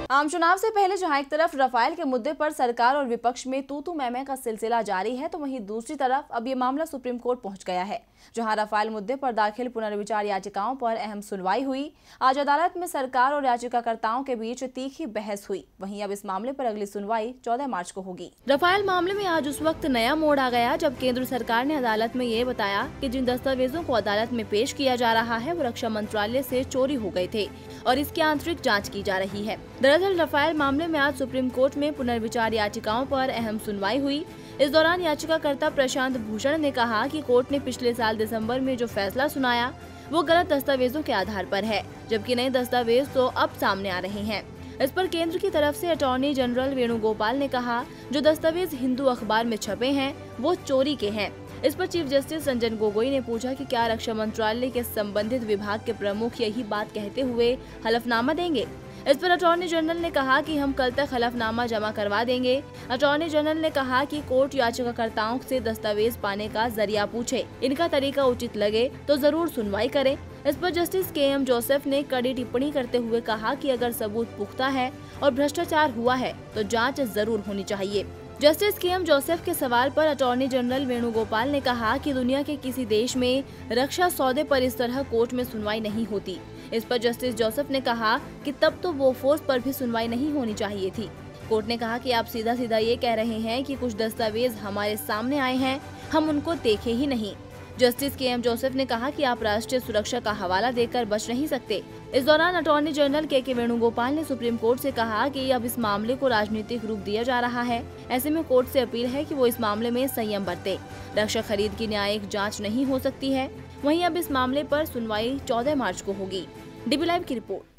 आम चुनाव से पहले जहां एक तरफ राफेल के मुद्दे पर सरकार और विपक्ष में तू मैं का सिलसिला जारी है, तो वहीं दूसरी तरफ अब ये मामला सुप्रीम कोर्ट पहुंच गया है, जहां राफेल मुद्दे पर दाखिल पुनर्विचार याचिकाओं पर अहम सुनवाई हुई। आज अदालत में सरकार और याचिकाकर्ताओं के बीच तीखी बहस हुई। वहीं अब इस मामले पर अगली सुनवाई 14 मार्च को होगी। राफेल मामले में आज उस वक्त नया मोड़ आ गया जब केंद्र सरकार ने अदालत में ये बताया कि जिन दस्तावेजों को अदालत में पेश किया जा रहा है वो रक्षा मंत्रालय से चोरी हो गए थे और इसकी आंतरिक जाँच की जा रही है। दरअसल राफेल मामले में आज सुप्रीम कोर्ट में पुनर्विचार याचिकाओं पर अहम सुनवाई हुई। इस दौरान याचिकाकर्ता प्रशांत भूषण ने कहा कि कोर्ट ने पिछले साल दिसंबर में जो फैसला सुनाया वो गलत दस्तावेजों के आधार पर है, जबकि नए दस्तावेज तो अब सामने आ रहे हैं। इस पर केंद्र की तरफ से अटॉर्नी जनरल वेणुगोपाल ने कहा, जो दस्तावेज हिंदू अखबार में छपे हैं वो चोरी के हैं। इस पर चीफ जस्टिस रंजन गोगोई ने पूछा कि क्या रक्षा मंत्रालय के संबंधित विभाग के प्रमुख यही बात कहते हुए हलफनामा देंगे। इस पर अटॉर्नी जनरल ने कहा कि हम कल तक हलफनामा जमा करवा देंगे। अटॉर्नी जनरल ने कहा कि कोर्ट याचिकाकर्ताओं से दस्तावेज पाने का जरिया पूछे, इनका तरीका उचित लगे तो जरूर सुनवाई करे। इस पर जस्टिस के.एम. जोसेफ ने कड़ी टिप्पणी करते हुए कहा कि अगर सबूत पुख्ता है और भ्रष्टाचार हुआ है तो जांच जरूर होनी चाहिए। Justice KM. जोसेफ के सवाल पर अटॉर्नी जनरल वेणुगोपाल ने कहा कि दुनिया के किसी देश में रक्षा सौदे पर इस तरह कोर्ट में सुनवाई नहीं होती। इस पर जस्टिस जोसेफ ने कहा कि तब तो बोफोर्स पर भी सुनवाई नहीं होनी चाहिए थी। कोर्ट ने कहा कि आप सीधा सीधा ये कह रहे हैं कि कुछ दस्तावेज हमारे सामने आए हैं, हम उनको देखे ही नहीं। Justice KM. जोसेफ ने कहा कि आप राष्ट्रीय सुरक्षा का हवाला देकर बच नहीं सकते। इस दौरान अटॉर्नी जनरल के वेणुगोपाल ने सुप्रीम कोर्ट से कहा कि अब इस मामले को राजनीतिक रूप दिया जा रहा है। ऐसे में कोर्ट से अपील है कि वो इस मामले में संयम बरते। रक्षा खरीद की न्यायिक जांच नहीं हो सकती है। वहीं अब इस मामले पर सुनवाई 14 मार्च को होगी। डीबी लाइव की रिपोर्ट।